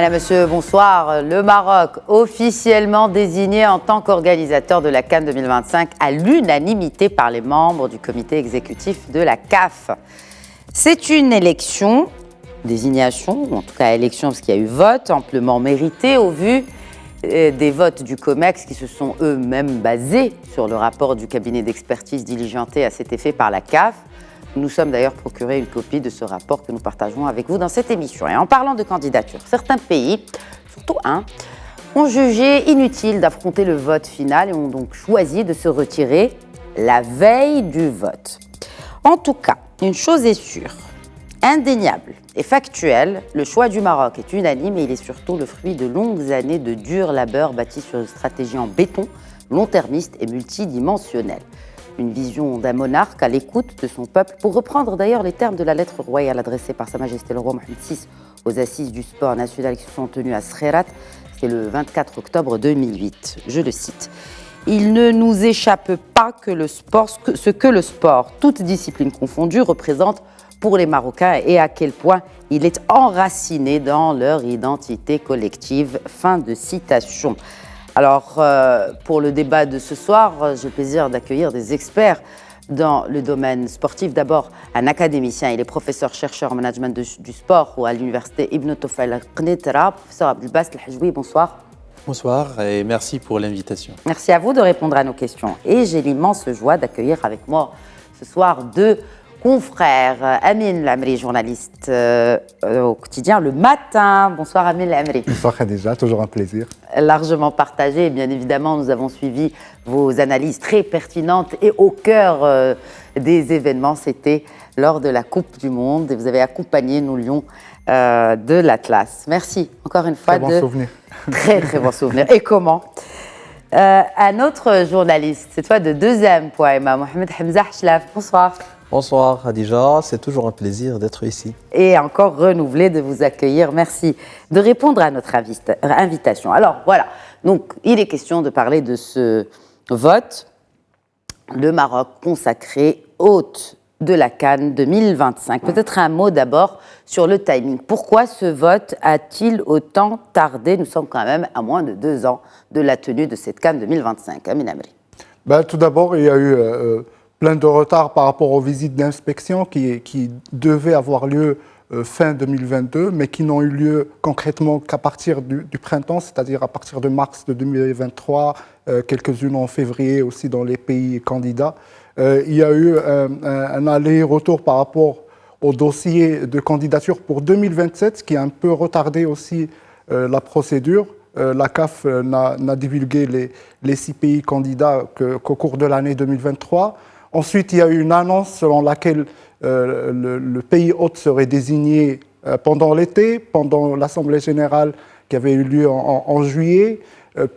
Mesdames, Messieurs, bonsoir. Le Maroc, officiellement désigné en tant qu'organisateur de la CAN 2025 à l'unanimité par les membres du comité exécutif de la CAF. C'est une élection, désignation, ou en tout cas élection parce qu'il y a eu vote, amplement mérité au vu des votes du COMEX qui se sont eux-mêmes basés sur le rapport du cabinet d'expertise diligenté à cet effet par la CAF. Nous sommes d'ailleurs procuré une copie de ce rapport que nous partageons avec vous dans cette émission. Et en parlant de candidature, certains pays, surtout un, ont jugé inutile d'affronter le vote final et ont donc choisi de se retirer la veille du vote. En tout cas, une chose est sûre, indéniable et factuelle, le choix du Maroc est unanime et il est surtout le fruit de longues années de dur labeur bâti sur une stratégie en béton, long-termiste et multidimensionnelle. Une vision d'un monarque à l'écoute de son peuple, pour reprendre d'ailleurs les termes de la lettre royale adressée par Sa Majesté le roi Mohamed VI aux assises du sport national qui se sont tenues à Srerat, c'est le 24 octobre 2008. Je le cite. « Il ne nous échappe pas que ce que le sport, toutes disciplines confondues, représente pour les Marocains et à quel point il est enraciné dans leur identité collective. » Fin de citation. Alors, pour le débat de ce soir, j'ai le plaisir d'accueillir des experts dans le domaine sportif. D'abord, un académicien, il est professeur-chercheur en management du sport à l'université Ibn Tufayl al-Qnitra. Professeur Abdelbast El-Hajwi, bonsoir. Bonsoir et merci pour l'invitation. Merci à vous de répondre à nos questions. Et j'ai l'immense joie d'accueillir avec moi ce soir deux confrère, Amine Lamri, journaliste au quotidien Le Matin. Bonsoir Amine Lamri. Bonsoir Khadija, toujours un plaisir. Largement partagé, et bien évidemment nous avons suivi vos analyses très pertinentes et au cœur des événements. C'était lors de la Coupe du Monde et vous avez accompagné nos Lions de l'Atlas. Merci encore une fois. Très bon souvenir. Très très bon souvenir. Et comment un autre journaliste, cette fois de 2e point, Mohamed Hamza Hchlaf. Bonsoir. Bonsoir Khadija, c'est toujours un plaisir d'être ici. Et encore renouvelé de vous accueillir. Merci de répondre à notre invitation. Alors voilà, donc il est question de parler de ce vote. Le Maroc consacré hôte de la CAN 2025. Peut-être un mot d'abord sur le timing. Pourquoi ce vote a-t-il autant tardé? Nous sommes quand même à moins de 2 ans de la tenue de cette CAN 2025. Amine Amri. Tout d'abord, il y a eu plein de retard par rapport aux visites d'inspection qui devaient avoir lieu fin 2022, mais qui n'ont eu lieu concrètement qu'à partir du printemps, c'est-à-dire à partir de mars de 2023, quelques-unes en février aussi dans les pays candidats. Il y a eu un aller-retour par rapport au dossier de candidature pour 2027, ce qui a un peu retardé aussi la procédure. La CAF n'a divulgué les 6 pays candidats qu'au cours de l'année 2023. Ensuite, il y a eu une annonce selon laquelle le pays hôte serait désigné pendant l'été, pendant l'Assemblée générale qui avait eu lieu en juillet.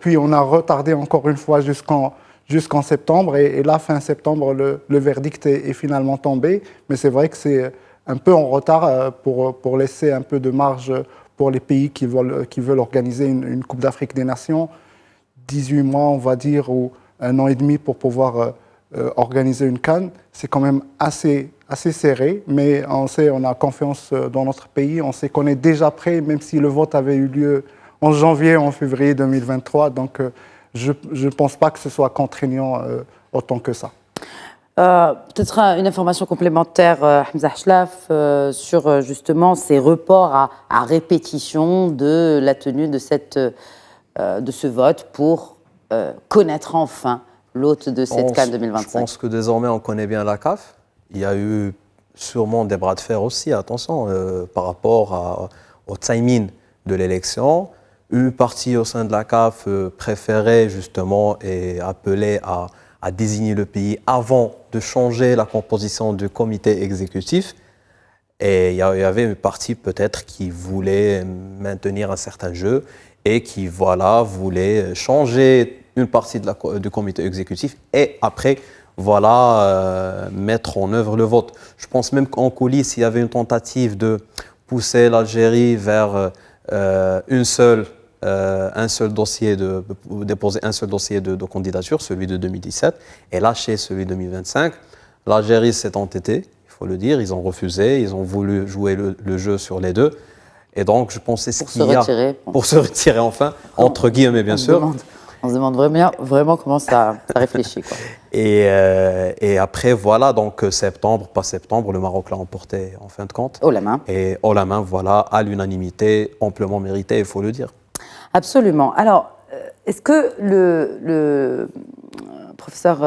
Puis on a retardé encore une fois jusqu'en septembre. Et là, fin septembre, le verdict est finalement tombé. Mais c'est vrai que c'est un peu en retard pour laisser un peu de marge pour les pays qui veulent organiser une Coupe d'Afrique des Nations. 18 mois, on va dire, ou 1 an et demi pour pouvoir organiser une CAN, c'est quand même assez serré, mais on a confiance dans notre pays, on sait qu'on est déjà prêt, même si le vote avait eu lieu en janvier, en février 2023, donc je ne pense pas que ce soit contraignant autant que ça. Peut-être une information complémentaire, Hamza Hchlaf, sur justement ces reports à répétition de la tenue de ce vote pour connaître enfin l'hôte de cette CAN 2025. Je pense que désormais on connaît bien la CAF. Il y a eu sûrement des bras de fer aussi, attention, par rapport au timing de l'élection. Une partie au sein de la CAF préférait justement et appelait à désigner le pays avant de changer la composition du comité exécutif. Et il y avait une partie peut-être qui voulait maintenir un certain jeu et qui voulait changer une partie du comité exécutif et après mettre en œuvre le vote. Je pense même qu'en coulisses, il y avait une tentative de pousser l'Algérie vers un seul dossier déposer un seul dossier de candidature, celui de 2017, et lâcher celui de 2025. L'Algérie s'est entêtée, il faut le dire, ils ont refusé, ils ont voulu jouer le jeu sur les deux. Et donc, je pensais ce Pour qu'il se y a retirer. pour se retirer enfin, entre guillemets, bien sûr. On se demande vraiment comment ça réfléchit, quoi. Et après, voilà, donc pas septembre, le Maroc l'a emporté en fin de compte. Haut la main. Et haut la main, voilà, à l'unanimité, amplement méritée, il faut le dire. Absolument. Alors, est-ce que le professeur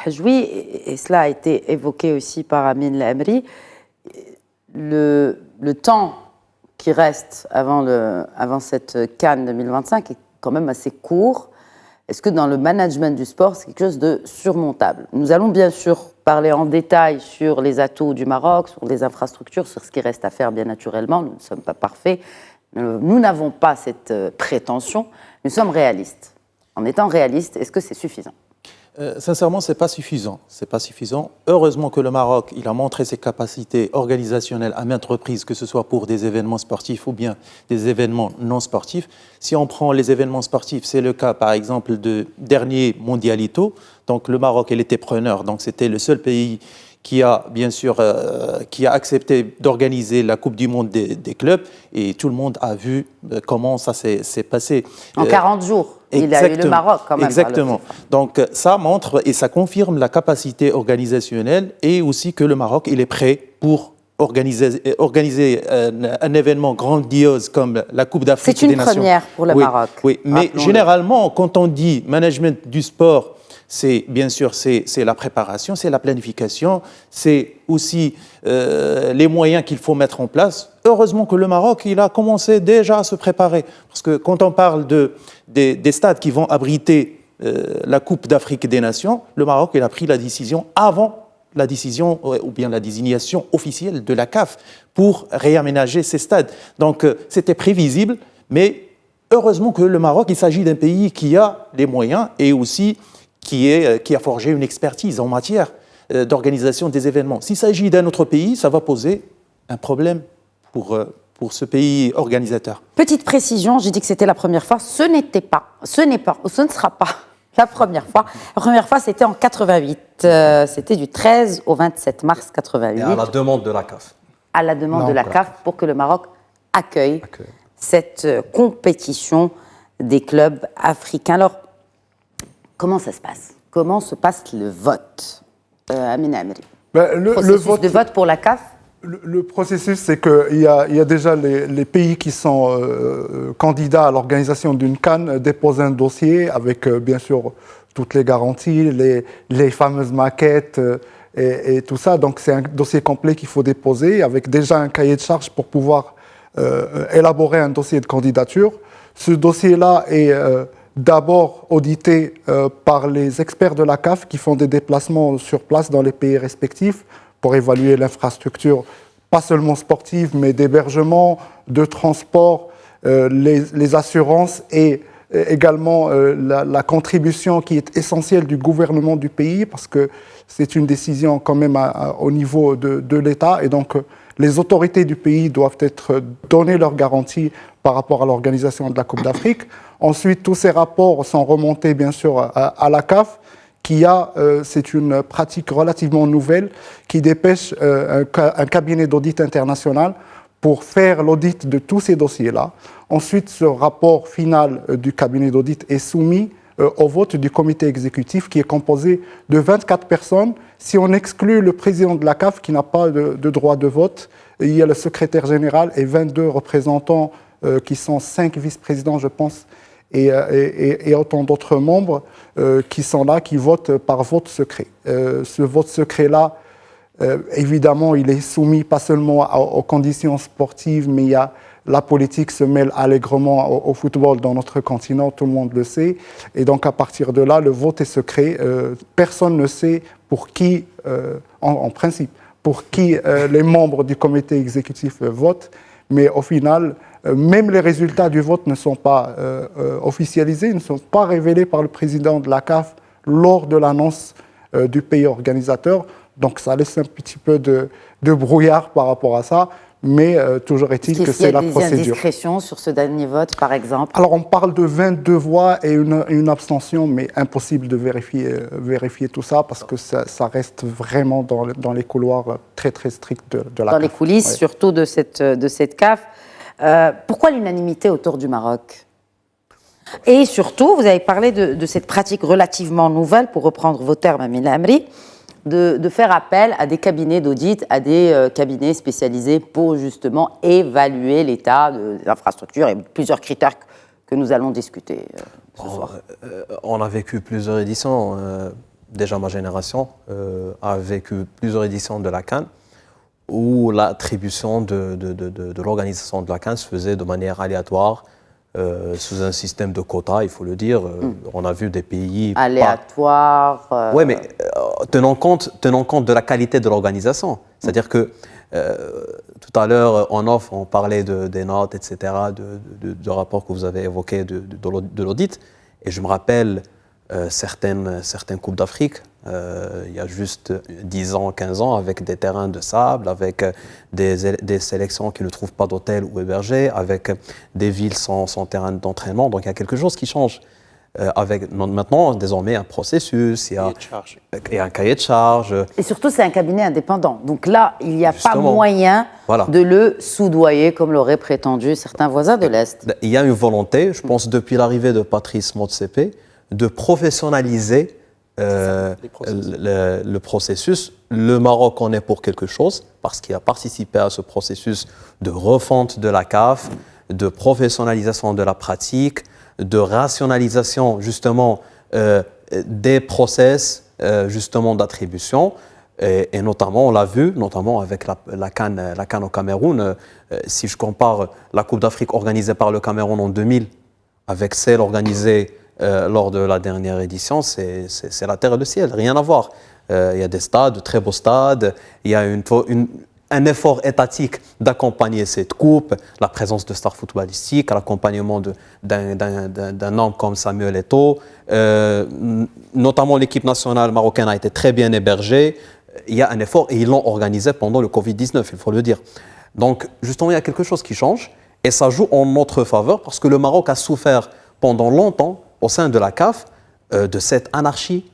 Hajwi, et cela a été évoqué aussi par Amin Lamri, le temps qui reste avant cette CAN 2025 est quand même assez court. Est-ce que dans le management du sport, c'est quelque chose de surmontable? Nous allons bien sûr parler en détail sur les atouts du Maroc, sur les infrastructures, sur ce qui reste à faire bien naturellement. Nous ne sommes pas parfaits. Nous n'avons pas cette prétention. Nous sommes réalistes. En étant réalistes, est-ce que c'est suffisant? Sincèrement, ce n'est pas suffisant. C'est pas suffisant. Heureusement que le Maroc, il a montré ses capacités organisationnelles à maintes reprises, que ce soit pour des événements sportifs ou bien des événements non sportifs. Si on prend les événements sportifs, c'est le cas, par exemple, de dernier Mondialito. Donc, le Maroc, il était preneur. Donc, c'était le seul pays qui a, bien sûr, qui a accepté d'organiser la Coupe du Monde des clubs. Et tout le monde a vu comment ça s'est passé. En 40 jours. Il a eu le Maroc quand même. Exactement. Donc ça montre et ça confirme la capacité organisationnelle et aussi que le Maroc il est prêt pour organiser un événement grandiose comme la Coupe d'Afrique des Nations. C'est une première pour le Maroc. Oui, mais généralement, quand on dit management du sport, c'est bien sûr c'est la préparation, c'est la planification, c'est aussi les moyens qu'il faut mettre en place. Heureusement que le Maroc, il a commencé déjà à se préparer. Parce que quand on parle des stades qui vont abriter la Coupe d'Afrique des Nations, le Maroc, il a pris la décision avant la décision ou bien la désignation officielle de la CAF pour réaménager ces stades. Donc, c'était prévisible, mais heureusement que le Maroc, il s'agit d'un pays qui a les moyens et aussi qui a forgé une expertise en matière d'organisation des événements. S'il s'agit d'un autre pays, ça va poser un problème pour ce pays organisateur. Petite précision, j'ai dit que c'était la première fois. Ce n'est pas, ce ne sera pas la première fois. La première fois, c'était en 88. C'était du 13 au 27 mars 88. Et à la demande de la CAF. À la demande de la CAF pour que le Maroc accueille cette compétition des clubs africains. Alors, comment ça se passe? Comment se passe le vote, Amin Lamri? Le processus de vote pour la CAF? Le processus, c'est qu'il y a déjà les pays qui sont candidats à l'organisation d'une CAN déposent un dossier avec, bien sûr, toutes les garanties, les fameuses maquettes et tout ça. Donc, c'est un dossier complet qu'il faut déposer avec déjà un cahier de charges pour pouvoir élaborer un dossier de candidature. Ce dossier-là est d'abord audité par les experts de la CAF qui font des déplacements sur place dans les pays respectifs pour évaluer l'infrastructure, pas seulement sportive, mais d'hébergement, de transport, les assurances et également la contribution qui est essentielle du gouvernement du pays, parce que c'est une décision quand même au niveau de l'État. Et donc, les autorités du pays doivent donner leurs garanties par rapport à l'organisation de la Coupe d'Afrique. Ensuite, tous ces rapports sont remontés, bien sûr, à la CAF, c'est une pratique relativement nouvelle, qui dépêche un cabinet d'audit international pour faire l'audit de tous ces dossiers-là. Ensuite, ce rapport final du cabinet d'audit est soumis au vote du comité exécutif qui est composé de 24 personnes. Si on exclut le président de la CAF qui n'a pas de droit de vote, il y a le secrétaire général et 22 représentants qui sont 5 vice-présidents, je pense, et autant d'autres membres qui sont là, qui votent par vote secret. Ce vote secret-là, évidemment, il est soumis pas seulement aux conditions sportives, mais la politique se mêle allègrement au football dans notre continent, tout le monde le sait. Et donc, à partir de là, le vote est secret. Personne ne sait pour qui, en principe, pour qui les membres du comité exécutif votent. Mais au final, même les résultats du vote ne sont pas officialisés, ne sont pas révélés par le président de la CAF lors de l'annonce du pays organisateur. Donc ça laisse un petit peu de brouillard par rapport à ça, mais toujours est-il que c'est la procédure. Est-ce qu'il y a des indiscrétions sur ce dernier vote, par exemple? Alors on parle de 22 voix et une abstention, mais impossible de vérifier tout ça parce que ça reste vraiment dans les couloirs très très stricts de la CAF. Dans les coulisses, surtout de cette CAF. Pourquoi l'unanimité autour du Maroc? Et surtout, vous avez parlé de cette pratique relativement nouvelle, pour reprendre vos termes, Amina Amri, de faire appel à des cabinets d'audit, à des cabinets spécialisés pour justement évaluer l'état de l'infrastructure et plusieurs critères que nous allons discuter ce soir. On a vécu plusieurs éditions. Déjà, ma génération a vécu plusieurs éditions de la CAN où l'attribution de l'organisation de la CAN se faisait de manière aléatoire, sous un système de quotas, il faut le dire. On a vu des pays... Aléatoire... Oui, mais tenant compte de la qualité de l'organisation. C'est-à-dire que tout à l'heure, en off, on parlait des notes, etc., de rapports que vous avez évoqués de l'audit. Et je me rappelle certaines Coupes d'Afrique, il y a juste 10 ans, 15 ans, avec des terrains de sable, avec des sélections qui ne trouvent pas d'hôtel ou hébergés, avec des villes sans terrain d'entraînement. Donc il y a quelque chose qui change. Avec maintenant, désormais, un processus, il y a un cahier de charge. Et surtout, c'est un cabinet indépendant. Donc là, il n'y a pas Justement. moyen Voilà. de le soudoyer, comme l'auraient prétendu certains voisins de l'Est. Il y a une volonté, je pense, depuis l'arrivée de Patrice Motsepe, de professionnaliser le processus. Le Maroc en est pour quelque chose, parce qu'il a participé à ce processus de refonte de la CAF, de professionnalisation de la pratique, de rationalisation justement des process justement d'attribution. Et notamment, on l'a vu, notamment avec la CAN au Cameroun. Si je compare la Coupe d'Afrique organisée par le Cameroun en 2000 avec celle organisée lors de la dernière édition, c'est la terre et le ciel, rien à voir. Il y a des stades, de très beaux stades, il y a un effort étatique d'accompagner cette coupe, la présence de stars footballistiques, l'accompagnement d'un homme comme Samuel Eto'o. Notamment l'équipe nationale marocaine a été très bien hébergée. Il y a un effort et ils l'ont organisé pendant le Covid-19, il faut le dire. Donc justement, il y a quelque chose qui change et ça joue en notre faveur parce que le Maroc a souffert pendant longtemps au sein de la CAF de cette anarchie,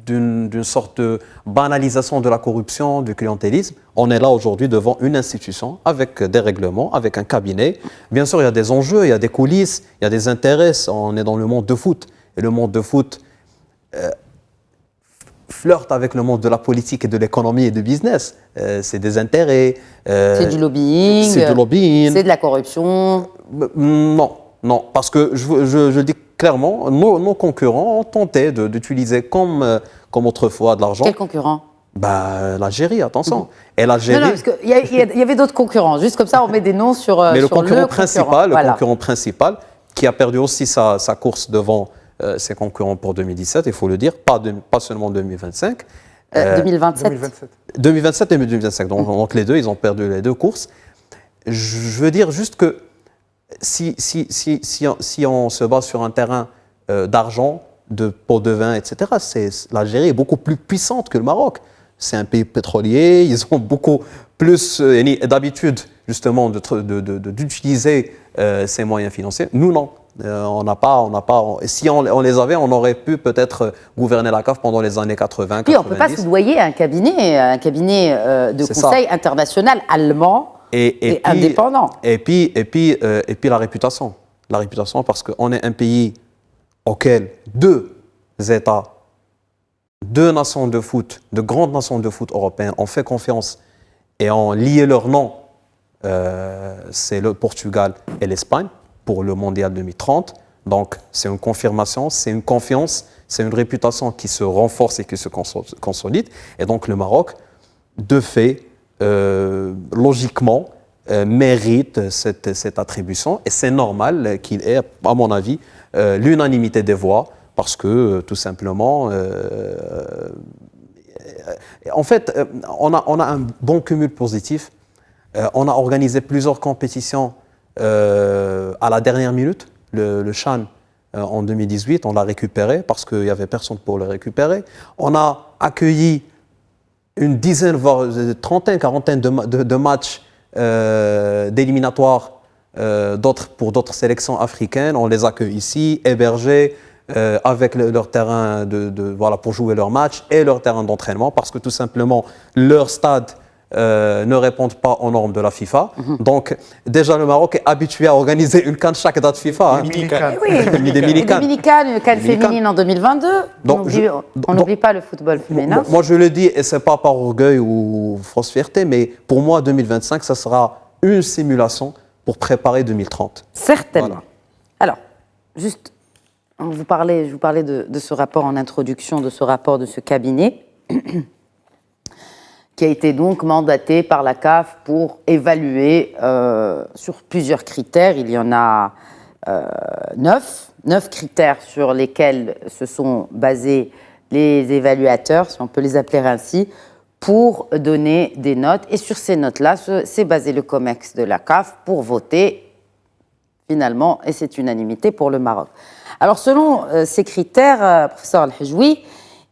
d'une sorte de banalisation de la corruption, du clientélisme. On est là aujourd'hui devant une institution avec des règlements, avec un cabinet. Bien sûr, il y a des enjeux, il y a des coulisses, il y a des intérêts. On est dans le monde de foot. Et le monde de foot flirte avec le monde de la politique et de l'économie et du business. C'est des intérêts. C'est du lobbying. C'est du lobbying. C'est de la corruption. Non, parce que je dis clairement, nos concurrents ont tenté d'utiliser comme autrefois de l'argent. Quels concurrents? L'Algérie, attention. Et l'Algérie. Non, parce qu'il y avait d'autres concurrents. Juste comme ça, on met des noms sur. Mais sur le concurrent principal, qui a perdu aussi sa course devant ses concurrents pour 2017, il faut le dire, pas seulement 2025. 2027. 2027 et 2025. Donc les deux, ils ont perdu les deux courses. Je veux dire juste que si on se base sur un terrain d'argent, de pots de vin, etc., l'Algérie est beaucoup plus puissante que le Maroc. C'est un pays pétrolier, ils ont beaucoup plus d'habitude justement d'utiliser ces moyens financiers. Nous, non. On n'a pas. Si on les avait, on aurait pu peut-être gouverner la CAF pendant les années 80, 90. Puis on ne peut pas soudoyer un cabinet de conseil international allemand et indépendant. Et puis la réputation. La réputation parce qu'on est un pays auquel deux États, deux nations de foot, de grandes nations de foot européennes ont fait confiance et ont lié leur nom. C'est le Portugal et l'Espagne pour le Mondial 2030. Donc, c'est une confirmation, c'est une confiance, c'est une réputation qui se renforce et qui se consolide. Et donc, le Maroc, de fait, logiquement, mérite cette attribution. Et c'est normal qu'il ait, à mon avis, l'unanimité des voix, parce que, tout simplement, en fait, on a un bon cumul positif. On a organisé plusieurs compétitions à la dernière minute. Le CHAN en 2018, on l'a récupéré parce qu'il n'y avait personne pour le récupérer. On a accueilli une dizaine, voire trentaine, quarantaine de matchs d'éliminatoires pour d'autres sélections africaines. On les accueille ici, hébergés, avec leur terrain pour jouer leur match et leur terrain d'entraînement, parce que tout simplement, leur stade ne répondent pas aux normes de la FIFA. Donc, déjà, le Maroc est habitué à organiser une CAN chaque date FIFA. Hein. Oui, Des mini-CAN. Une CAN féminine en 2022. Donc, On n'oublie pas le football féminin. Moi, je le dis, et ce n'est pas par orgueil ou fausse fierté, mais pour moi, 2025, ça sera une simulation pour préparer 2030. Certainement. Voilà. Alors, juste, je vous parlais de ce rapport en introduction, de ce rapport de ce cabinet, qui a été donc mandaté par la CAF pour évaluer sur plusieurs critères. Il y en a 9 critères sur lesquels se sont basés les évaluateurs, si on peut les appeler ainsi, pour donner des notes. Et sur ces notes-là, s'est basé le COMEX de la CAF pour voter, finalement, et c'est unanimité pour le Maroc. Alors, selon ces critères, professeur Al-Hajwi,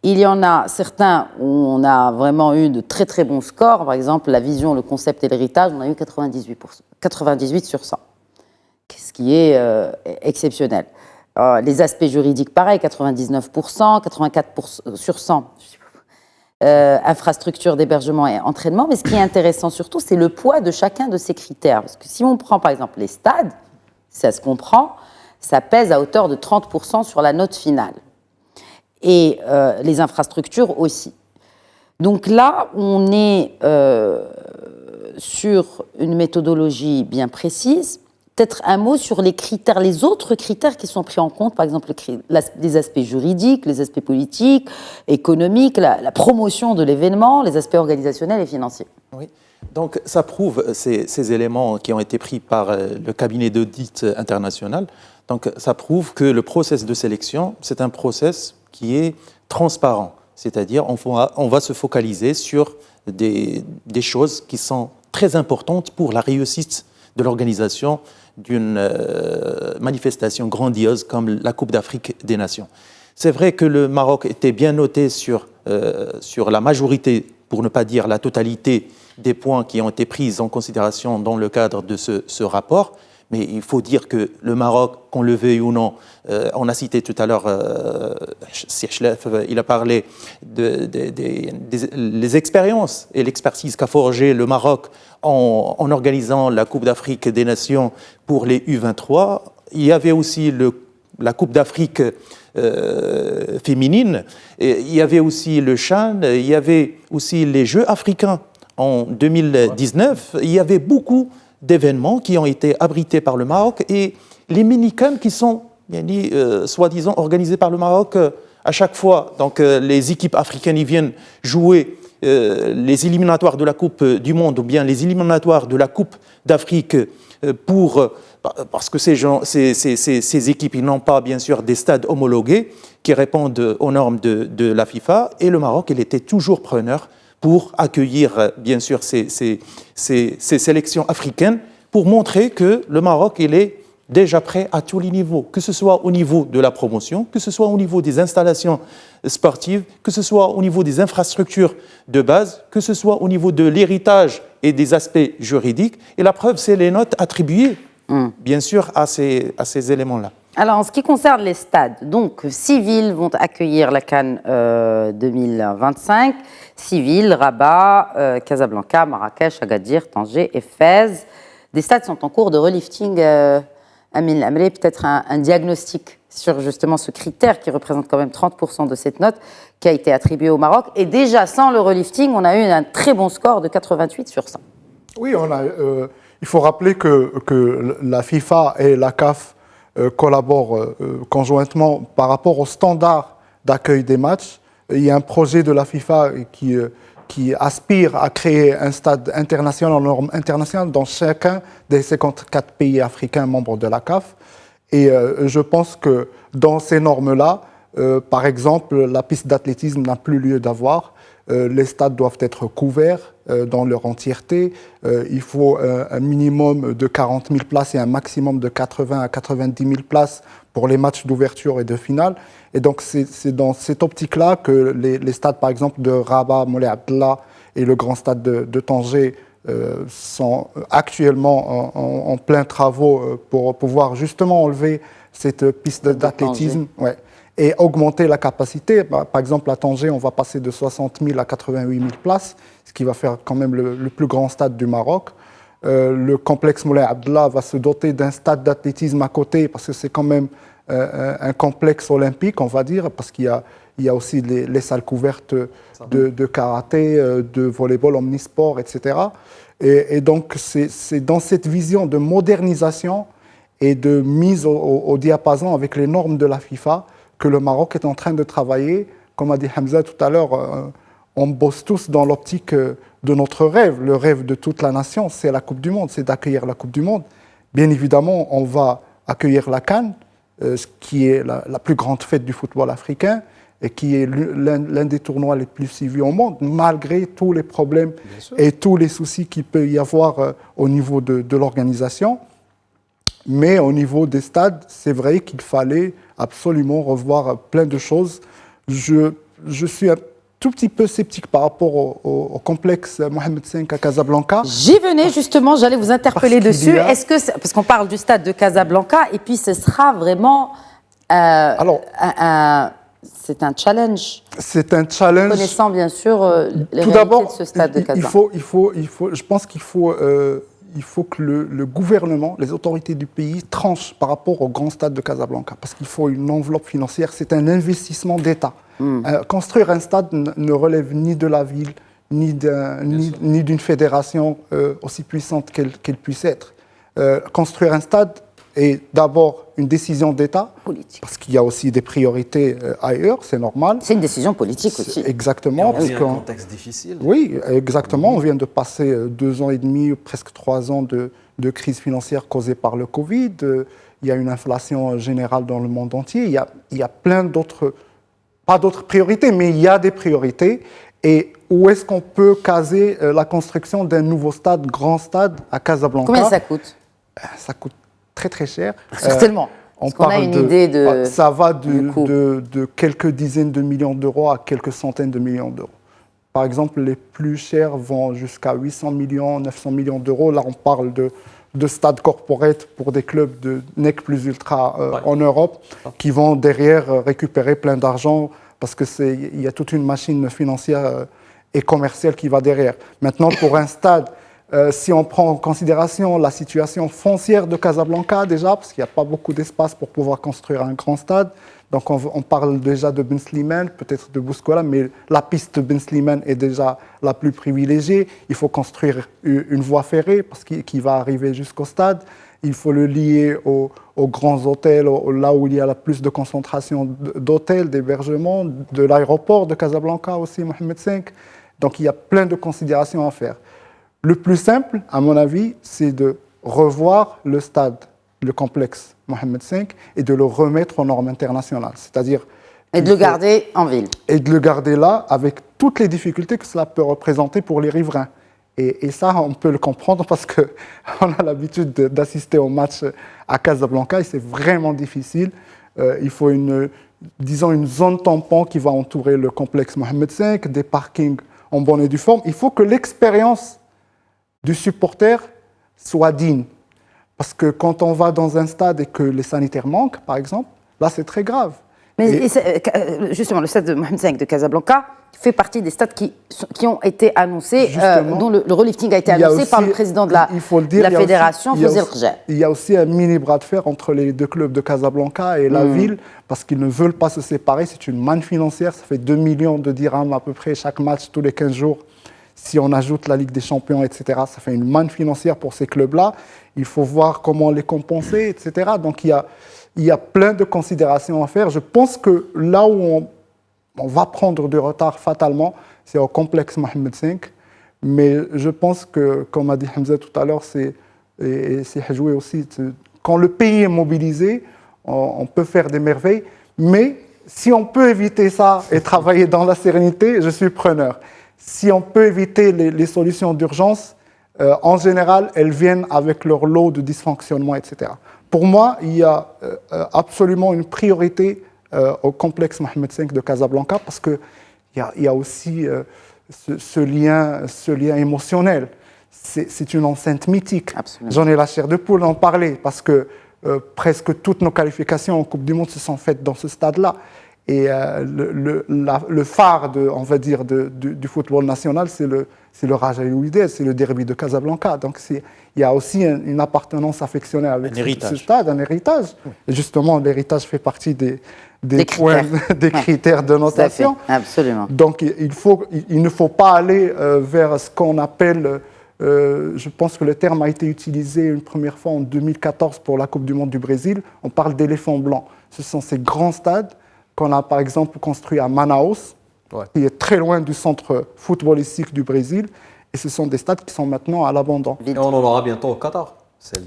il y en a certains où on a vraiment eu de très très bons scores. Par exemple, la vision, le concept et l'héritage, on a eu 98 sur 100, ce qui est exceptionnel. Les aspects juridiques, pareil, 99%, 84% sur 100. Infrastructure d'hébergement et entraînement. Mais ce qui est intéressant surtout, c'est le poids de chacun de ces critères. Parce que si on prend par exemple les stades, ça se comprend, ça pèse à hauteur de 30% sur la note finale. Et les infrastructures aussi. Donc là, on est sur une méthodologie bien précise. Peut-être un mot sur les critères, les autres critères qui sont pris en compte, par exemple les aspects juridiques, les aspects politiques, économiques, la promotion de l'événement, les aspects organisationnels et financiers. Oui. Donc ça prouve ces éléments qui ont été pris par le cabinet d'audit international. Donc ça prouve que le process de sélection, c'est un process qui est transparent. C'est-à-dire on va se focaliser sur des choses qui sont très importantes pour la réussite de l'organisation d'une manifestation grandiose comme la Coupe d'Afrique des Nations. C'est vrai que le Maroc était bien noté sur la majorité, pour ne pas dire la totalité, des points qui ont été pris en considération dans le cadre de ce rapport. Mais il faut dire que le Maroc, qu'on le veuille ou non, on a cité tout à l'heure, il a parlé des expériences et l'expertise qu'a forgé le Maroc en organisant la Coupe d'Afrique des Nations pour les U23. Il y avait aussi la Coupe d'Afrique féminine, et il y avait aussi le CHAN, il y avait aussi les Jeux africains en 2019. Il y avait beaucoup d'événements qui ont été abrités par le Maroc et les mini-CAN qui sont soi-disant organisés par le Maroc à chaque fois. Donc les équipes africaines ils viennent jouer les éliminatoires de la Coupe du Monde ou bien les éliminatoires de la Coupe d'Afrique parce que ces équipes ils n'ont pas bien sûr des stades homologués qui répondent aux normes de la FIFA, et le Maroc il était toujours preneur pour accueillir, bien sûr, ces sélections africaines, pour montrer que le Maroc, il est déjà prêt à tous les niveaux, que ce soit au niveau de la promotion, que ce soit au niveau des installations sportives, que ce soit au niveau des infrastructures de base, que ce soit au niveau de l'héritage et des aspects juridiques. Et la preuve, c'est les notes attribuées, bien sûr, à ces éléments-là. Alors, en ce qui concerne les stades, donc 6 villes vont accueillir la CAN 2025. 6 villes, Rabat, Casablanca, Marrakech, Agadir, Tanger et Fès. Des stades sont en cours de relifting. Amine Lamré, peut-être un diagnostic sur justement ce critère qui représente quand même 30% de cette note qui a été attribuée au Maroc. Et déjà, sans le relifting, on a eu un très bon score de 88 sur 100. Oui, il faut rappeler que la FIFA et la CAF collaborent conjointement par rapport aux standards d'accueil des matchs. Il y a un projet de la FIFA qui aspire à créer un stade international en normes internationales dans chacun des 54 pays africains membres de la CAF. Et je pense que dans ces normes-là, par exemple, la piste d'athlétisme n'a plus lieu d'avoir. Les stades doivent être couverts dans leur entièreté. Il faut un minimum de 40 000 places et un maximum de 80 à 90 000 places pour les matchs d'ouverture et de finale. Et donc, c'est dans cette optique-là que les stades, par exemple, de Rabat, Moulay Abdallah et le grand stade de Tanger sont actuellement en plein travaux pour pouvoir justement enlever cette piste d'athlétisme. Ouais. et augmenter la capacité. Par exemple, à Tanger, on va passer de 60 000 à 88 000 places, ce qui va faire quand même le plus grand stade du Maroc. Le complexe Moulay Abdallah va se doter d'un stade d'athlétisme à côté, parce que c'est quand même un complexe olympique, on va dire, parce qu'il y a aussi les salles couvertes de karaté, de volleyball, omnisport, etc. Et donc, c'est dans cette vision de modernisation et de mise au diapason avec les normes de la FIFA que le Maroc est en train de travailler. Comme a dit Hamza tout à l'heure, on bosse tous dans l'optique de notre rêve. Le rêve de toute la nation, c'est la Coupe du Monde, c'est d'accueillir la Coupe du Monde. Bien évidemment, on va accueillir la CAN, ce qui est la plus grande fête du football africain et qui est l'un des tournois les plus suivis au monde, malgré tous les problèmes et tous les soucis qu'il peut y avoir au niveau de l'organisation. Mais au niveau des stades, c'est vrai qu'il fallait absolument revoir plein de choses. Je suis un tout petit peu sceptique par rapport au complexe Mohamed V à Casablanca. J'y venais justement, j'allais vous interpeller dessus. Parce qu'on parle du stade de Casablanca, et puis ce sera vraiment c'est un challenge. C'est un challenge. Connaissant bien sûr les tout réalités d'abord, de ce stade de Casablanca. Je pense qu'il faut que le gouvernement, les autorités du pays tranchent par rapport au grand stade de Casablanca, parce qu'il faut une enveloppe financière, c'est un investissement d'État. Construire un stade ne relève ni de la ville, ni d'une fédération aussi puissante qu'elle puisse être. Construire un stade est d'abord une décision d'État, politique, parce qu'il y a aussi des priorités ailleurs, c'est normal. C'est une décision politique aussi. Exactement. Parce un contexte difficile. Oui, exactement. On vient de passer 2 ans et demi, presque 3 ans de crise financière causée par le Covid. Il y a une inflation générale dans le monde entier. Il y a plein d'autres, pas d'autres priorités, mais il y a des priorités. Et où est-ce qu'on peut caser la construction d'un nouveau stade, grand stade à Casablanca? Combien ça coûte? Ça coûte très très cher. Certainement. On a une idée de. Ça va de quelques dizaines de millions d'euros à quelques centaines de millions d'euros. Par exemple, les plus chers vont jusqu'à 800 millions, 900 millions d'euros. Là, on parle de stades corporate pour des clubs de NEC plus ultra en Europe qui vont derrière récupérer plein d'argent parce qu'il y a toute une machine financière et commerciale qui va derrière. Maintenant, pour un stade, si on prend en considération la situation foncière de Casablanca déjà, parce qu'il n'y a pas beaucoup d'espace pour pouvoir construire un grand stade, donc on parle déjà de Ben Slimane, peut-être de Bouskoura, mais la piste de Ben Slimane est déjà la plus privilégiée. Il faut construire une voie ferrée parce qui va arriver jusqu'au stade. Il faut le lier aux grands hôtels, là où il y a la plus de concentration d'hôtels, d'hébergements, de l'aéroport de Casablanca aussi, Mohamed V. Donc il y a plein de considérations à faire. Le plus simple, à mon avis, c'est de revoir le stade, le complexe Mohamed V, et de le remettre aux normes internationales. C'est-à-dire... Et de le garder en ville. Et de le garder là, avec toutes les difficultés que cela peut représenter pour les riverains. Et ça, on peut le comprendre parce qu'on a l'habitude d'assister aux matchs à Casablanca et c'est vraiment difficile. Il faut une zone tampon qui va entourer le complexe Mohamed V, des parkings en bonne et due forme. Il faut que l'expérience du supporter soit digne. Parce que quand on va dans un stade et que les sanitaires manquent, par exemple, là, c'est très grave. Mais justement, le stade de Mohamed V de Casablanca fait partie des stades qui ont été annoncés, dont le relifting a été annoncé par le président de la fédération, Fawzi El Kherja. Il y a aussi un mini bras de fer entre les deux clubs de Casablanca et la ville, parce qu'ils ne veulent pas se séparer. C'est une manne financière, ça fait 2 millions de dirhams à peu près chaque match, tous les 15 jours. Si on ajoute la Ligue des Champions, etc., ça fait une manne financière pour ces clubs-là. Il faut voir comment les compenser, etc. Donc il y a plein de considérations à faire. Je pense que là où on va prendre du retard fatalement, c'est au complexe Mohamed V. Mais je pense que, comme a dit Hamza tout à l'heure, et c'est Hajoui aussi, quand le pays est mobilisé, on peut faire des merveilles. Mais si on peut éviter ça et travailler dans la sérénité, je suis preneur. Si on peut éviter les solutions d'urgence, en général, elles viennent avec leur lot de dysfonctionnement, etc. Pour moi, il y a absolument une priorité au complexe Mohamed V de Casablanca parce qu'il y a aussi ce lien émotionnel. C'est une enceinte mythique. J'en ai la chair de poule d'en parler parce que presque toutes nos qualifications en Coupe du Monde se sont faites dans ce stade-là. Et le phare, on va dire, du football national, c'est le Raja Louidez, c'est le derby de Casablanca. Donc il y a aussi une appartenance affectionnelle avec ce stade, un héritage. Et justement, l'héritage fait partie des critères de notation. Absolument. Donc il ne faut pas aller vers ce qu'on appelle, je pense que le terme a été utilisé une première fois en 2014 pour la Coupe du Monde du Brésil, on parle d'éléphants blancs. Ce sont ces grands stades qu'on a par exemple construit à Manaus, qui est très loin du centre footballistique du Brésil, et ce sont des stades qui sont maintenant à l'abandon. Et on en aura bientôt au Qatar.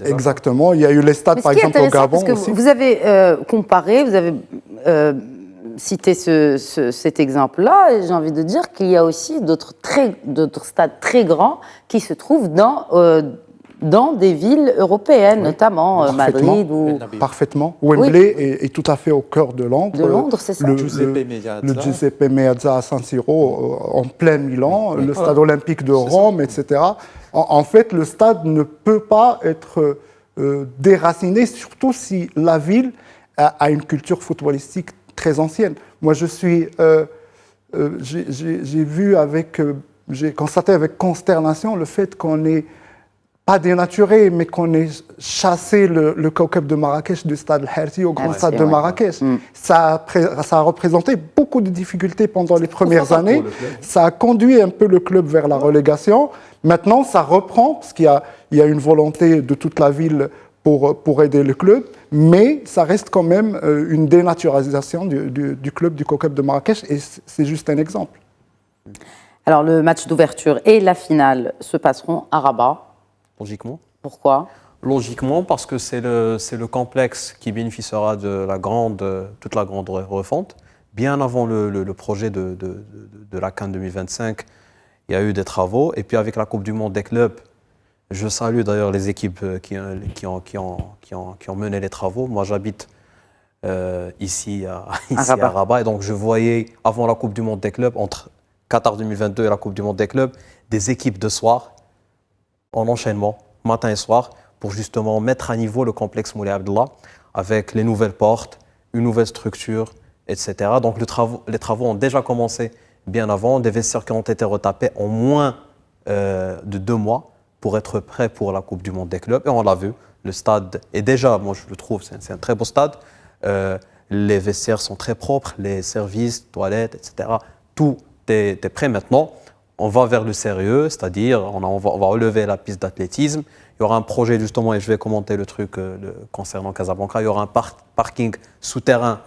Exactement, il y a eu les stades par exemple au Gabon parce que aussi. vous avez comparé, vous avez cité cet exemple-là, et j'ai envie de dire qu'il y a aussi d'autres stades très grands qui se trouvent dans des villes européennes, notamment Madrid ou... Parfaitement. Wembley est tout à fait au cœur de Londres. De Londres, c'est ça. Le Giuseppe Meazza à San Siro, en plein Milan, le stade olympique de Rome, etc. En fait, le stade ne peut pas être déraciné, surtout si la ville a une culture footballistique très ancienne. Moi, j'ai constaté avec consternation le fait qu'on ait pas dénaturé, mais qu'on ait chassé le Kawkab de Marrakech du stade Al-Harti au grand stade de Marrakech. Ça a représenté beaucoup de difficultés pendant les premières années. Ça a conduit un peu le club vers la relégation. Maintenant, ça reprend, parce qu'il y a une volonté de toute la ville pour aider le club, mais ça reste quand même une dénaturalisation du club du Kawkab de Marrakech, et c'est juste un exemple. Alors, le match d'ouverture et la finale se passeront à Rabat. Logiquement. Pourquoi ? Logiquement, parce que c'est le complexe qui bénéficiera de toute la grande refonte. Bien avant le projet de la CAN 2025, il y a eu des travaux. Et puis avec la Coupe du Monde des clubs, je salue d'ailleurs les équipes qui ont mené les travaux. Moi, j'habite ici à Rabat. Et donc, je voyais, avant la Coupe du Monde des clubs, entre Qatar 2022 et la Coupe du Monde des clubs, des équipes de soir en enchaînement, matin et soir, pour justement mettre à niveau le complexe Moulay Abdallah, avec les nouvelles portes, une nouvelle structure, etc. Donc les travaux ont déjà commencé bien avant, des vestiaires qui ont été retapés en moins de 2 mois pour être prêts pour la Coupe du Monde des clubs. Et on l'a vu, le stade est déjà, moi je le trouve, c'est un très beau stade. Les vestiaires sont très propres, les services, toilettes, etc. Tout est prêt maintenant. On va vers le sérieux, c'est-à-dire on va relever la piste d'athlétisme. Il y aura un projet justement, et je vais commenter le truc concernant Casablanca, il y aura un parking souterrain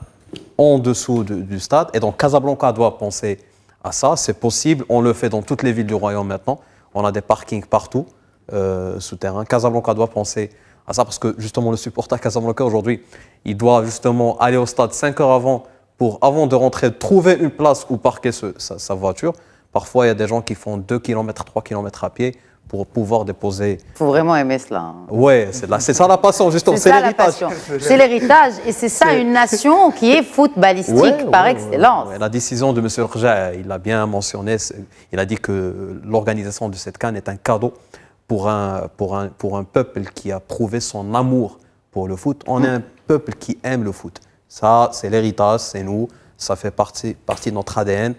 en dessous du stade. Et donc Casablanca doit penser à ça, c'est possible, on le fait dans toutes les villes du royaume maintenant. On a des parkings partout, souterrains. Casablanca doit penser à ça parce que justement le supporter Casablanca aujourd'hui, il doit justement aller au stade 5 heures avant de rentrer, trouver une place où parquer sa voiture. Parfois, il y a des gens qui font 2 km, 3 km à pied pour pouvoir déposer. Il faut vraiment aimer cela. Oui, c'est ça la passion, justement, c'est l'héritage. C'est l'héritage, et c'est ça une nation qui est footballistique par excellence. La décision de M. Rja, il a bien mentionné, il a dit que l'organisation de cette CAN est un cadeau pour un peuple qui a prouvé son amour pour le foot. On est un peuple qui aime le foot. Ça, c'est l'héritage, c'est nous, ça fait partie de notre ADN.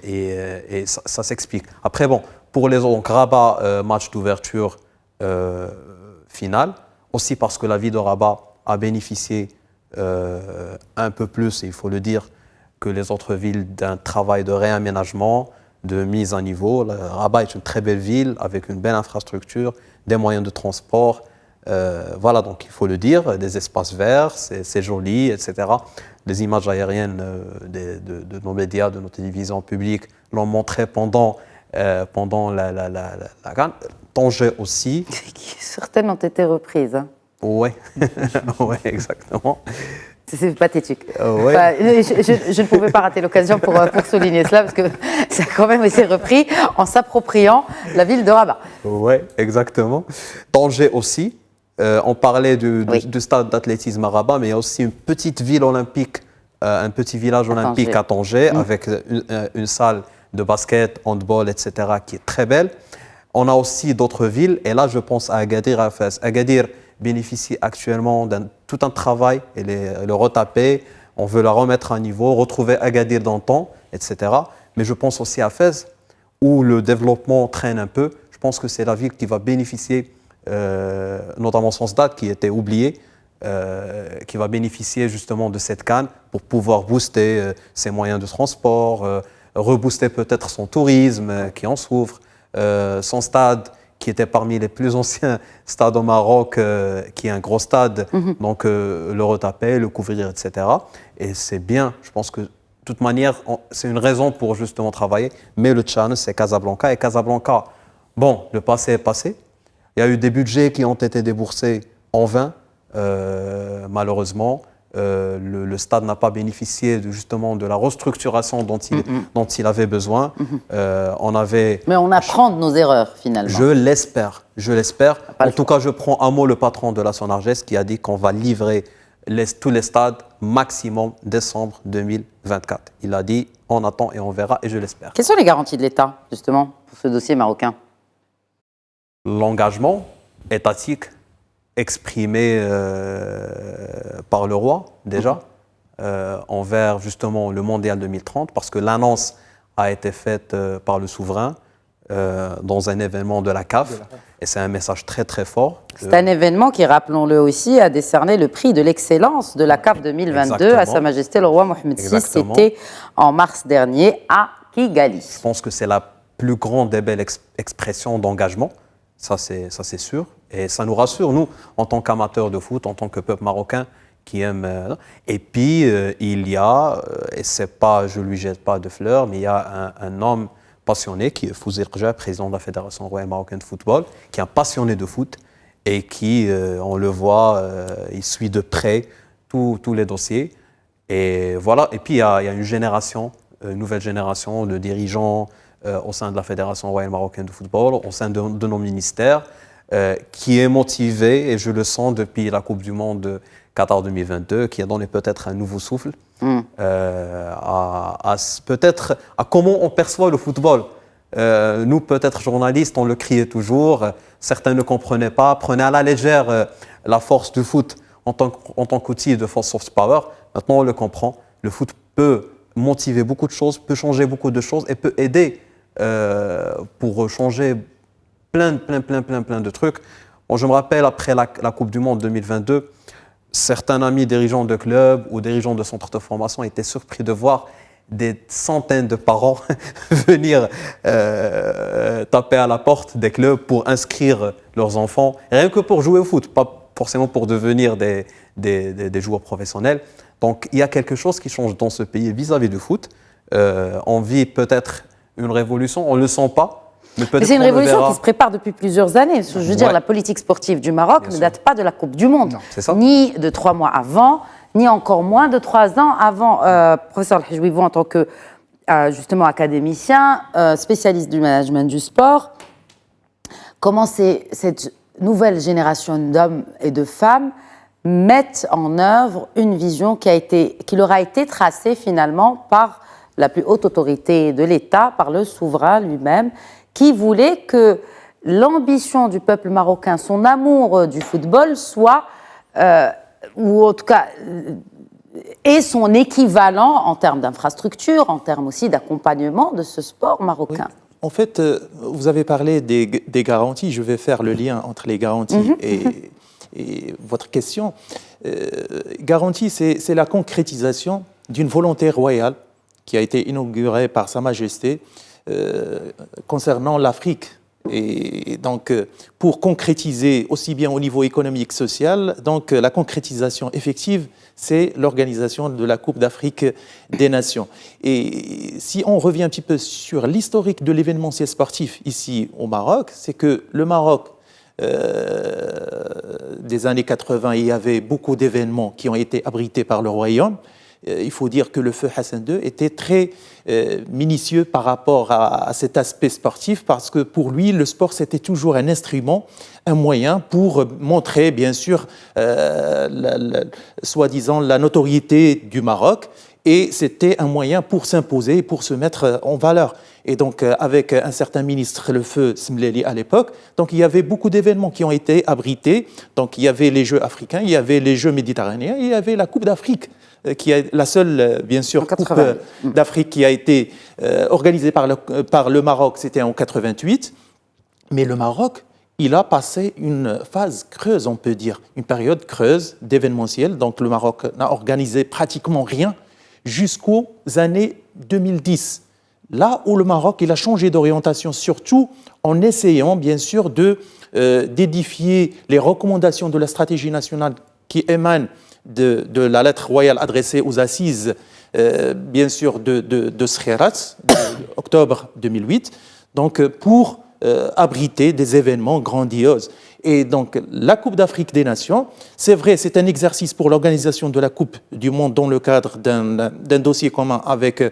Et ça s'explique. Après, bon, pour les autres, donc Rabat, match d'ouverture finale, aussi parce que la ville de Rabat a bénéficié un peu plus, il faut le dire, que les autres villes d'un travail de réaménagement, de mise à niveau. Rabat est une très belle ville avec une belle infrastructure, des moyens de transport. Voilà, donc il faut le dire, des espaces verts, c'est joli, etc. Les images aériennes de nos médias, de nos télévisions publiques l'ont montré pendant la CAN. Tanger aussi. Certaines ont été reprises. Hein. Oui, ouais, exactement. C'est pathétique. Ouais. Enfin, je ne pouvais pas rater l'occasion pour souligner cela, parce que ça a quand même été repris en s'appropriant la ville de Rabat. Oui, exactement. Tanger aussi. On parlait du stade d'athlétisme à Rabat, mais il y a aussi une petite ville olympique, un petit village olympique à Tanger, avec une salle de basket, handball, etc., qui est très belle. On a aussi d'autres villes, et là je pense à Agadir, à Fès. Agadir bénéficie actuellement tout un travail, elle est retapée. On veut la remettre à niveau, retrouver Agadir dans le temps, etc. Mais je pense aussi à Fès, où le développement traîne un peu. Je pense que c'est la ville qui va bénéficier, notamment son stade qui était oublié, qui va bénéficier justement de cette canne pour pouvoir booster ses moyens de transport, rebooster peut-être son tourisme qui en souffre, son stade qui était parmi les plus anciens stades au Maroc, qui est un gros stade, donc le retaper, le couvrir, etc. Et c'est bien, je pense que de toute manière, c'est une raison pour justement travailler, mais le challenge, c'est Casablanca. Et Casablanca, bon, le passé est passé. Il y a eu des budgets qui ont été déboursés en vain, malheureusement. Le stade n'a pas bénéficié justement de la restructuration dont il avait besoin. Mais on apprend de nos erreurs, finalement. Je l'espère. En tout cas, je prends à mot le patron de la Sonarges qui a dit qu'on va livrer tous les stades maximum décembre 2024. Il a dit, on attend et on verra, et je l'espère. Quelles sont les garanties de l'État, justement, pour ce dossier marocain? L'engagement étatique exprimé par le roi, déjà, envers justement le Mondial 2030, parce que l'annonce a été faite par le souverain dans un événement de la CAF, et c'est un message très très fort. C'est un événement qui, rappelons-le aussi, a décerné le prix de l'excellence de la CAF 2022 Exactement. à Sa Majesté le roi Mohamed VI. Exactement. C'était en mars dernier à Kigali. Je pense que c'est la plus grande et belle expression d'engagement, ça c'est sûr, et ça nous rassure, nous, en tant qu'amateurs de foot, en tant que peuple marocain qui aime... Et puis, il y a, et c'est pas, je lui jette pas de fleurs, mais il y a un homme passionné qui est Fouzi Rja, président de la Fédération royale marocaine de football, qui est un passionné de foot et qui, on le voit, il suit de près tous les dossiers. Et voilà. Et puis il y a une nouvelle génération de dirigeants au sein de la Fédération royale marocaine de football, au sein de nos ministères, qui est motivé, et je le sens depuis la Coupe du Monde de Qatar 2022, qui a donné peut-être un nouveau souffle peut-être à comment on perçoit le football. Nous, peut-être journalistes, on le criait toujours, certains ne comprenaient pas, prenaient à la légère la force du foot en tant qu'outil de force soft power. Maintenant, on le comprend. Le foot peut motiver beaucoup de choses, peut changer beaucoup de choses et peut aider pour changer plein de trucs. Bon, je me rappelle, après la Coupe du Monde 2022, certains amis dirigeants de clubs ou dirigeants de centres de formation étaient surpris de voir des centaines de parents venir taper à la porte des clubs pour inscrire leurs enfants, rien que pour jouer au foot, pas forcément pour devenir des joueurs professionnels. Donc il y a quelque chose qui change dans ce pays vis-à-vis du foot. On vit peut-être une révolution, on ne le sent pas. Mais c'est une révolution qui se prépare depuis plusieurs années. Je veux dire, la politique sportive du Maroc ne date pas de la Coupe du Monde, ni de 3 mois avant, ni encore moins de 3 ans avant. Professeur El-Hajoubi, vous, en tant que justement académicien, spécialiste du management du sport, comment cette nouvelle génération d'hommes et de femmes mettent en œuvre une vision qui leur a été tracée finalement par la plus haute autorité de l'État, par le souverain lui-même, qui voulait que l'ambition du peuple marocain, son amour du football soit, ou en tout cas, ait son équivalent en termes d'infrastructure, en termes aussi d'accompagnement de ce sport marocain. Oui. En fait, vous avez parlé des garanties. Je vais faire le lien entre les garanties et votre question. Garantie, c'est la concrétisation d'une volonté royale qui a été inaugurée par Sa Majesté concernant l'Afrique. Et donc, pour concrétiser aussi bien au niveau économique que social, donc la concrétisation effective, c'est l'organisation de la Coupe d'Afrique des Nations. Et si on revient un petit peu sur l'historique de l'événementiel sportif ici au Maroc, c'est que le Maroc, des années 80, il y avait beaucoup d'événements qui ont été abrités par le royaume. Il faut dire que le feu Hassan II était très minutieux par rapport à cet aspect sportif, parce que pour lui, le sport, c'était toujours un instrument, un moyen pour montrer, bien sûr, soi-disant la notoriété du Maroc, et c'était un moyen pour s'imposer, pour se mettre en valeur. Et donc, avec un certain ministre, le feu Smleli à l'époque, donc il y avait beaucoup d'événements qui ont été abrités. Donc, il y avait les Jeux africains, il y avait les Jeux méditerranéens, il y avait la Coupe d'Afrique qui est la seule, bien sûr, Coupe d'Afrique qui a été organisée par le Maroc, c'était en 88. Mais le Maroc, il a passé une phase creuse, on peut dire, une période creuse d'événementiel. Donc le Maroc n'a organisé pratiquement rien jusqu'aux années 2010. Là où le Maroc, il a changé d'orientation, surtout en essayant, bien sûr, d'édifier les recommandations de la stratégie nationale qui émanent de la lettre royale adressée aux assises, bien sûr, de Scherats, d'octobre 2008, donc pour abriter des événements grandioses. Et donc, la Coupe d'Afrique des Nations, c'est vrai, c'est un exercice pour l'organisation de la Coupe du Monde dans le cadre d'un dossier commun avec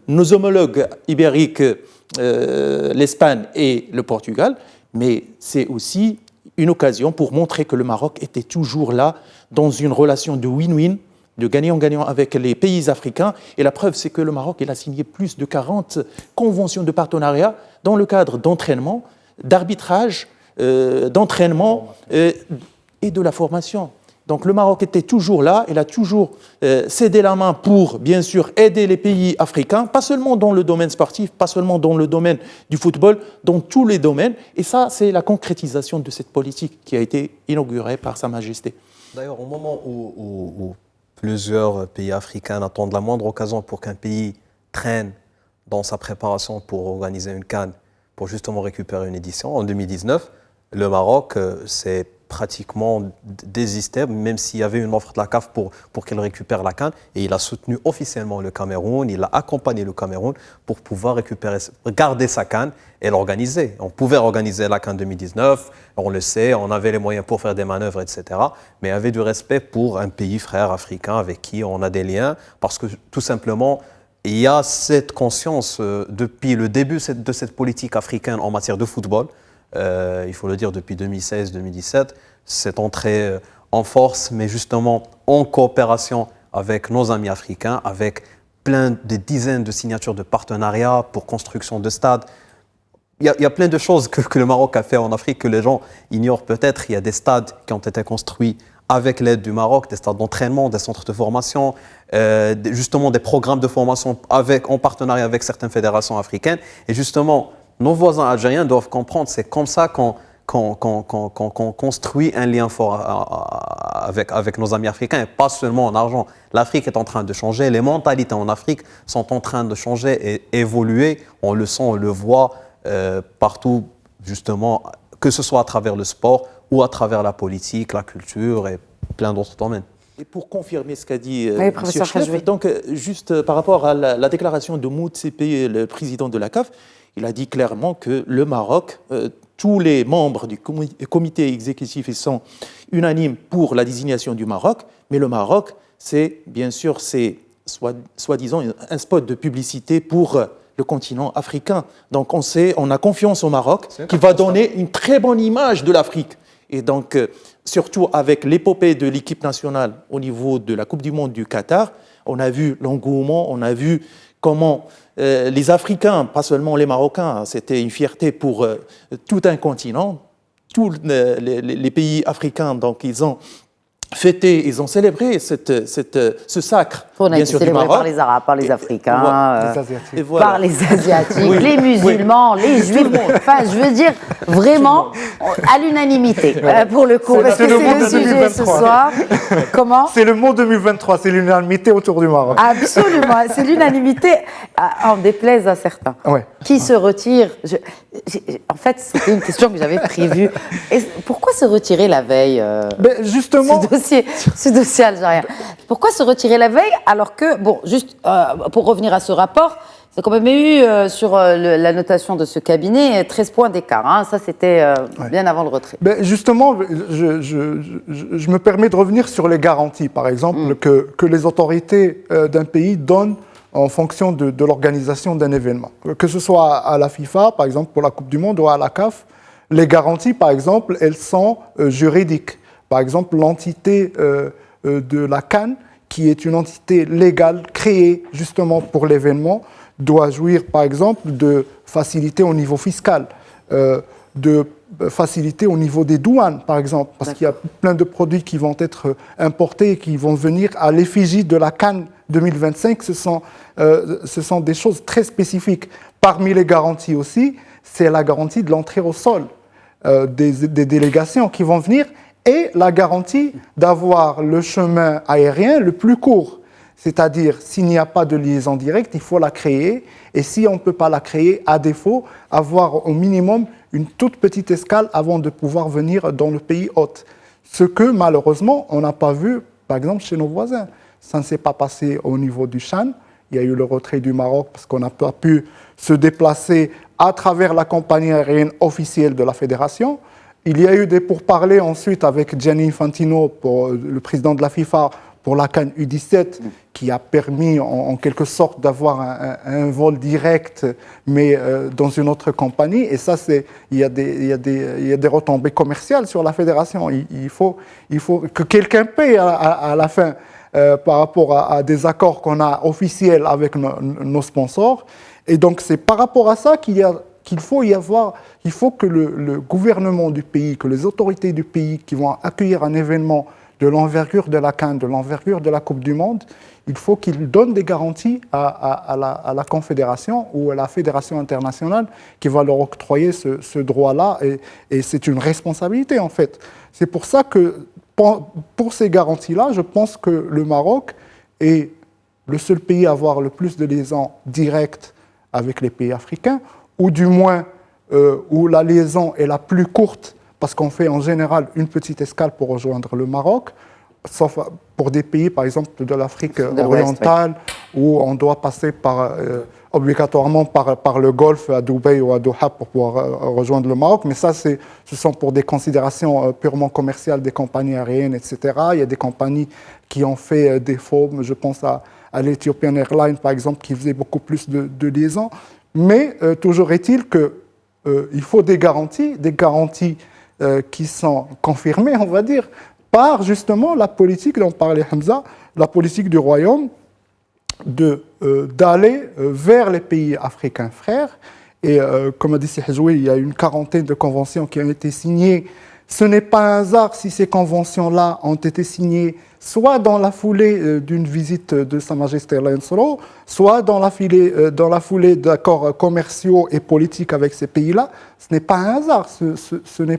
nos homologues ibériques, l'Espagne et le Portugal, mais c'est aussi une occasion pour montrer que le Maroc était toujours là dans une relation de win-win, de gagnant-gagnant avec les pays africains. Et la preuve, c'est que le Maroc il a signé plus de 40 conventions de partenariat dans le cadre d'entraînement, d'arbitrage, d'entraînement et de la formation. Donc le Maroc était toujours là, il a toujours cédé la main pour, bien sûr, aider les pays africains, pas seulement dans le domaine sportif, pas seulement dans le domaine du football, dans tous les domaines. Et ça, c'est la concrétisation de cette politique qui a été inaugurée par Sa Majesté. D'ailleurs, au moment où plusieurs pays africains attendent la moindre occasion pour qu'un pays traîne dans sa préparation pour organiser une CAN, pour justement récupérer une édition, en 2019, le Maroc s'est pratiquement désisté, même s'il y avait une offre de la CAF pour qu'elle récupère la CAN, et il a soutenu officiellement le Cameroun, il a accompagné le Cameroun pour pouvoir garder sa CAN et l'organiser. On pouvait organiser la CAN 2019, on le sait, on avait les moyens pour faire des manœuvres, etc. Mais il y avait du respect pour un pays frère africain avec qui on a des liens, parce que tout simplement, il y a cette conscience depuis le début de cette politique africaine en matière de football, il faut le dire depuis 2016-2017, cette entrée en force, mais justement en coopération avec nos amis africains, avec des dizaines de signatures de partenariats pour construction de stades. Il y a plein de choses que le Maroc a fait en Afrique que les gens ignorent peut-être. Il y a des stades qui ont été construits avec l'aide du Maroc, des stades d'entraînement, des centres de formation, justement des programmes de formation en partenariat avec certaines fédérations africaines. Et justement, nos voisins algériens doivent comprendre, c'est comme ça qu'on construit un lien fort avec nos amis africains, et pas seulement en argent. L'Afrique est en train de changer, les mentalités en Afrique sont en train de changer et évoluer. On le sent, on le voit partout, justement, que ce soit à travers le sport ou à travers la politique, la culture et plein d'autres domaines. Et pour confirmer ce qu'a dit M. Schleff, donc juste par rapport à la déclaration de Motsepe, le président de la CAF, il a dit clairement que le Maroc, tous les membres du comité exécutif ils sont unanimes pour la désignation du Maroc, mais le Maroc, c'est bien sûr, c'est soi-disant un spot de publicité pour le continent africain. Donc on a confiance au Maroc qui va donner une très bonne image de l'Afrique. Et donc, surtout avec l'épopée de l'équipe nationale au niveau de la Coupe du Monde du Qatar, on a vu l'engouement, on a vu comment les Africains, pas seulement les Marocains, c'était une fierté pour tout un continent. Tous les pays africains, donc ils ont fêté, ils ont célébré ce sacre, bien sûr, du Maroc. Par les Arabes, par les Africains, les Asiatiques. Voilà. Par les Asiatiques, les musulmans, les Juifs. Enfin, je veux dire, vraiment, à l'unanimité, pour le coup. Parce que c'est le sujet ce soir. Comment ? C'est le mot 2023, c'est l'unanimité autour du Maroc. Absolument, c'est l'unanimité, en déplaise à certains. Ouais. Qui se retire En fait, c'était une question que j'avais prévue. Pourquoi se retirer la veille justement, ce dossier algérien. Pourquoi se retirer la veille alors que, bon, juste pour revenir à ce rapport, c'est quand même eu sur la notation de ce cabinet 13 points d'écart. Hein. Ça, c'était bien avant le retrait. Justement, je me permets de revenir sur les garanties, par exemple, que les autorités d'un pays donnent en fonction de l'organisation d'un événement. Que ce soit à la FIFA, par exemple, pour la Coupe du Monde, ou à la CAF, les garanties, par exemple, elles sont juridiques. Par exemple, l'entité de la CAN, qui est une entité légale créée justement pour l'événement, doit jouir, par exemple, de facilités au niveau fiscal, de facilité au niveau des douanes, par exemple, parce qu'il y a plein de produits qui vont être importés et qui vont venir à l'effigie de la CAN 2025. Ce sont des choses très spécifiques. Parmi les garanties aussi, c'est la garantie de l'entrée au sol des délégations qui vont venir et la garantie d'avoir le chemin aérien le plus court. C'est-à-dire, s'il n'y a pas de liaison directe, il faut la créer. Et si on ne peut pas la créer, à défaut, avoir au minimum une toute petite escale avant de pouvoir venir dans le pays hôte. Ce que, malheureusement, on n'a pas vu, par exemple, chez nos voisins. Ça ne s'est pas passé au niveau du Chan. Il y a eu le retrait du Maroc parce qu'on n'a pas pu se déplacer à travers la compagnie aérienne officielle de la Fédération. Il y a eu des pourparlers ensuite avec Gianni Infantino, le président de la FIFA, pour la CAN U17, qui a permis en quelque sorte d'avoir un vol direct, mais dans une autre compagnie. Et ça, il y a des retombées commerciales sur la fédération. Il faut que quelqu'un paye à la fin par rapport à des accords qu'on a officiels avec nos sponsors. Et donc, c'est par rapport à ça qu'il faut que le gouvernement du pays, que les autorités du pays qui vont accueillir un événement de l'envergure de la CAN, de l'envergure de la Coupe du Monde, il faut qu'ils donnent des garanties à la Confédération ou à la Fédération internationale qui va leur octroyer ce droit-là. Et c'est une responsabilité, en fait. C'est pour ça que, pour ces garanties-là, je pense que le Maroc est le seul pays à avoir le plus de liaisons directes avec les pays africains, ou du moins où la liaison est la plus courte, parce qu'on fait en général une petite escale pour rejoindre le Maroc, sauf pour des pays, par exemple, de l'Afrique orientale, où on doit passer obligatoirement par le Golfe à Dubaï ou à Doha pour pouvoir rejoindre le Maroc. Mais ça, ce sont pour des considérations purement commerciales des compagnies aériennes, etc. Il y a des compagnies qui ont fait défaut, je pense à l'Ethiopian Airlines, par exemple, qui faisait beaucoup plus de liaisons. Mais toujours est-il qu'il faut des garanties qui sont confirmées, on va dire, par justement la politique dont parlait Hamza, la politique du Royaume d'aller vers les pays africains frères. Et comme a dit Sihjoui, il y a une quarantaine de conventions qui ont été signées. Ce n'est pas un hasard si ces conventions-là ont été signées soit dans la foulée d'une visite de Sa Majesté Lansoro, soit dans la foulée d'accords commerciaux et politiques avec ces pays-là. Ce n'est pas un hasard, ce n'est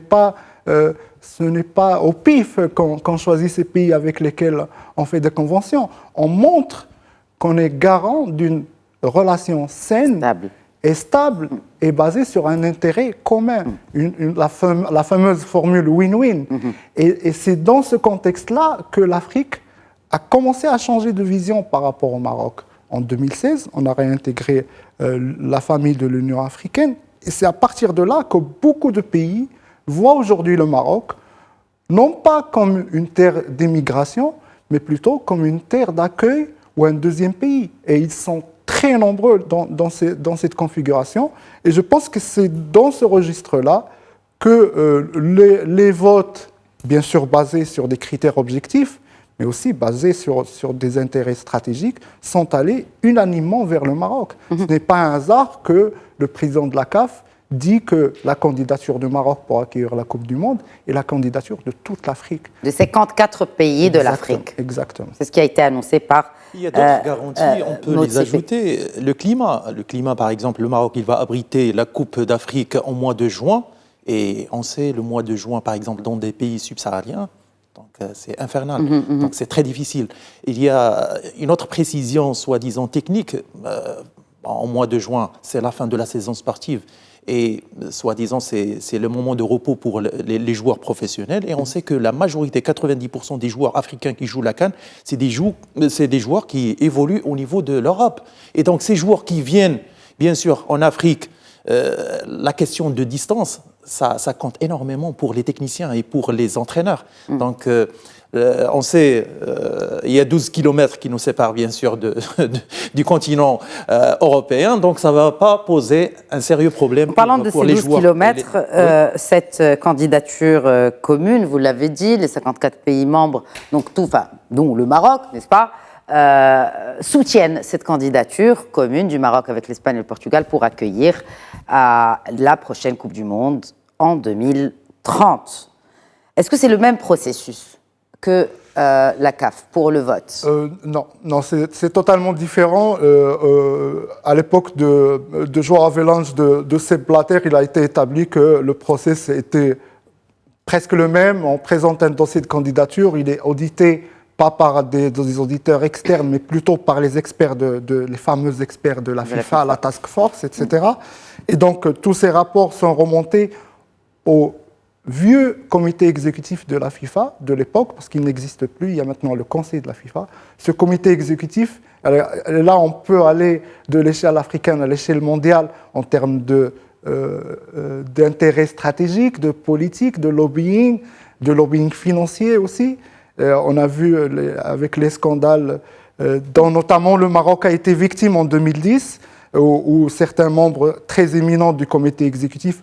pas au pif qu'on choisit ces pays avec lesquels on fait des conventions. On montre qu'on est garant d'une relation saine et stable et basée sur un intérêt commun, la fameuse formule win-win. Et c'est dans ce contexte-là que l'Afrique a commencé à changer de vision par rapport au Maroc. En 2016, on a réintégré la famille de l'Union africaine et c'est à partir de là que beaucoup de pays voient aujourd'hui le Maroc non pas comme une terre d'émigration, mais plutôt comme une terre d'accueil ou un deuxième pays. Et ils sont très nombreux dans cette configuration. Et je pense que c'est dans ce registre-là que les votes, bien sûr basés sur des critères objectifs, mais aussi basés sur des intérêts stratégiques, sont allés unanimement vers le Maroc. Ce n'est pas un hasard que le président de la CAF dit que la candidature du Maroc pour accueillir la Coupe du Monde est la candidature de toute l'Afrique. De 54 pays de l'Afrique. Exactement. C'est ce qui a été annoncé par... Il y a d'autres garanties, on peut les ajouter. Le climat, par exemple, le Maroc, il va abriter la Coupe d'Afrique en mois de juin. Et on sait, le mois de juin, par exemple, dans des pays subsahariens, donc c'est infernal. Donc c'est très difficile. Il y a une autre précision, soi-disant technique. En mois de juin, c'est la fin de la saison sportive. Et soi-disant, c'est le moment de repos pour les joueurs professionnels. Et on sait que la majorité, 90% des joueurs africains qui jouent la CAN, c'est des joueurs qui évoluent au niveau de l'Europe. Et donc, ces joueurs qui viennent, bien sûr, en Afrique, la question de distance, ça compte énormément pour les techniciens et pour les entraîneurs. Donc, on sait, il y a 12 kilomètres qui nous séparent bien sûr du continent européen, donc ça ne va pas poser un sérieux problème pour les joueurs. En parlant de ces 12 kilomètres, cette candidature commune, vous l'avez dit, les 54 pays membres, donc dont le Maroc, n'est-ce pas, soutiennent cette candidature commune du Maroc avec l'Espagne et le Portugal pour accueillir la prochaine Coupe du Monde en 2030. Est-ce que c'est le même processus que la CAF pour le vote? Non, c'est totalement différent. À l'époque de João Havelange, de Sepp Blatter, il a été établi que le process était presque le même. On présente un dossier de candidature, il est audité pas par des auditeurs externes, mais plutôt par les experts, les fameux experts de la FIFA, la Task Force, etc. Et donc, tous ces rapports sont remontés au vieux comité exécutif de la FIFA de l'époque, parce qu'il n'existe plus, il y a maintenant le conseil de la FIFA. Ce comité exécutif, là, on peut aller de l'échelle africaine à l'échelle mondiale en termes d'intérêt stratégique, de politique, de lobbying financier aussi. On a vu avec les scandales, dont notamment le Maroc a été victime en 2010, où certains membres très éminents du comité exécutif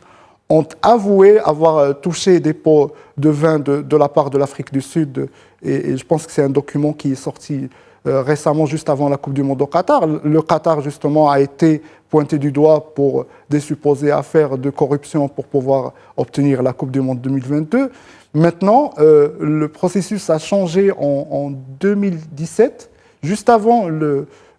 ont avoué avoir touché des pots de vin de la part de l'Afrique du Sud. Et je pense que c'est un document qui est sorti récemment, juste avant la Coupe du Monde au Qatar. Le Qatar, justement, a été pointé du doigt pour des supposées affaires de corruption pour pouvoir obtenir la Coupe du Monde 2022. Maintenant, le processus a changé en 2017, juste avant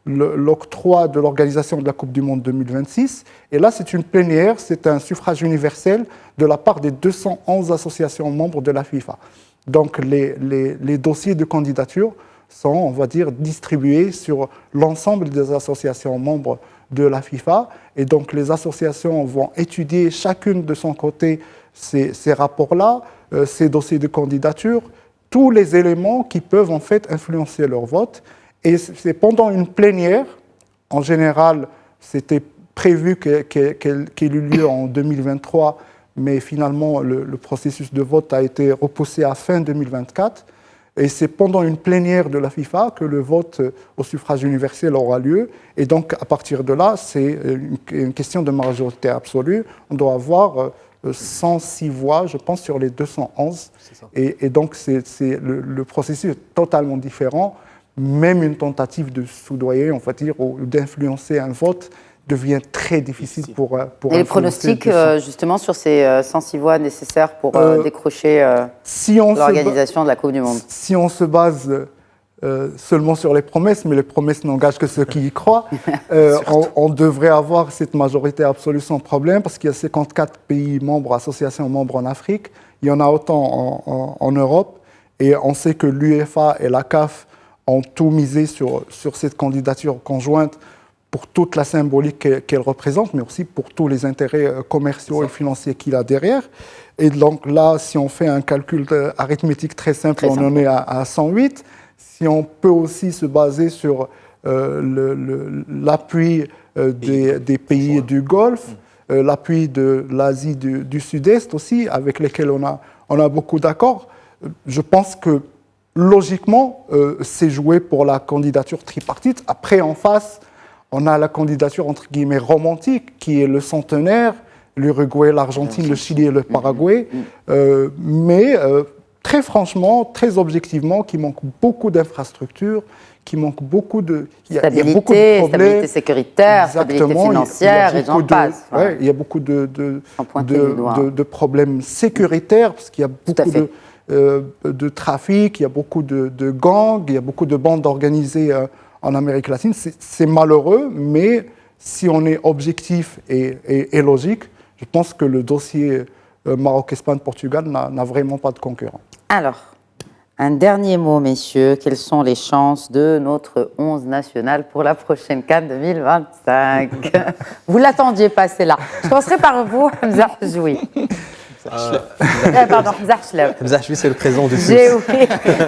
l'octroi de l'organisation de la Coupe du Monde 2026. Et là, c'est une plénière, c'est un suffrage universel de la part des 211 associations membres de la FIFA. Donc, les dossiers de candidature sont, on va dire, distribués sur l'ensemble des associations membres de la FIFA. Et donc, les associations vont étudier chacune de son côté ces rapports-là, ces dossiers de candidature, tous les éléments qui peuvent en fait influencer leur vote. Et c'est pendant une plénière, en général, c'était prévu qu'elle eut lieu en 2023, mais finalement, le processus de vote a été repoussé à fin 2024. Et c'est pendant une plénière de la FIFA que le vote au suffrage universel aura lieu. Et donc, à partir de là, c'est une question de majorité absolue. On doit avoir 106 voix, je pense, sur les 211. Et donc, le processus est totalement différent. Même une tentative de soudoyer, on va dire, ou d'influencer un vote devient très difficile pour et les pronostics, justement, sur ces 106 voix nécessaires pour décrocher l'organisation de la Coupe du Monde? Si on se base seulement sur les promesses, mais les promesses n'engagent que ceux qui y croient, on devrait avoir cette majorité absolue sans problème, parce qu'il y a 54 pays membres, associations membres en Afrique, il y en a autant en Europe, et on sait que l'UEFA et la CAF ont tout misé sur cette candidature conjointe pour toute la symbolique qu'elle représente, mais aussi pour tous les intérêts commerciaux et financiers qu'il a derrière. Et donc là, si on fait un calcul arithmétique très simple, on en est à 108. Si on peut aussi se baser sur l'appui des pays du Golfe, l'appui de l'Asie du Sud-Est aussi, avec lesquels on a beaucoup d'accords, je pense que logiquement, c'est joué pour la candidature tripartite. Après, en face, on a la candidature, entre guillemets, romantique, qui est le centenaire, l'Uruguay, l'Argentine, le Chili et le Paraguay. Mais très franchement, très objectivement, qui manque beaucoup d'infrastructures, qui manque beaucoup de... Il y a beaucoup de problèmes. Stabilité sécuritaire, stabilité financière, et j'en passe. Ouais, il y a beaucoup de problèmes sécuritaires, parce qu'il y a beaucoup de trafic, il y a beaucoup de gangs, il y a beaucoup de bandes organisées en Amérique latine. C'est malheureux, mais si on est objectif et logique, je pense que le dossier Maroc, Espagne, Portugal n'a vraiment pas de concurrent. Alors, un dernier mot, messieurs. Quelles sont les chances de notre 11 national pour la prochaine CAN 2025 ? Vous l'attendiez pas, c'est là. Je commencerai par vous, Hamza Joui. Pardon, Hamza Joui, c'est le président du FUS.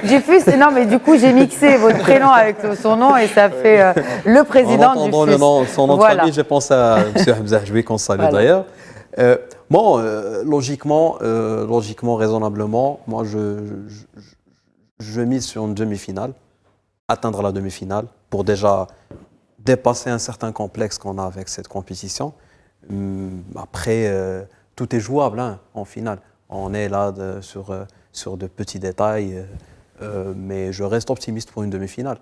Du FUS, non, mais du coup, j'ai mixé votre prénom avec son nom et ça fait le président du FUS. En entendant son nom de famille, je pense à M. Hamza Joui, qu'on salue d'ailleurs. Logiquement, raisonnablement, moi, je mise sur une demi-finale, atteindre la demi-finale, pour déjà dépasser un certain complexe qu'on a avec cette compétition. Après, tout est jouable en finale. On est là sur de petits détails, mais je reste optimiste pour une demi-finale.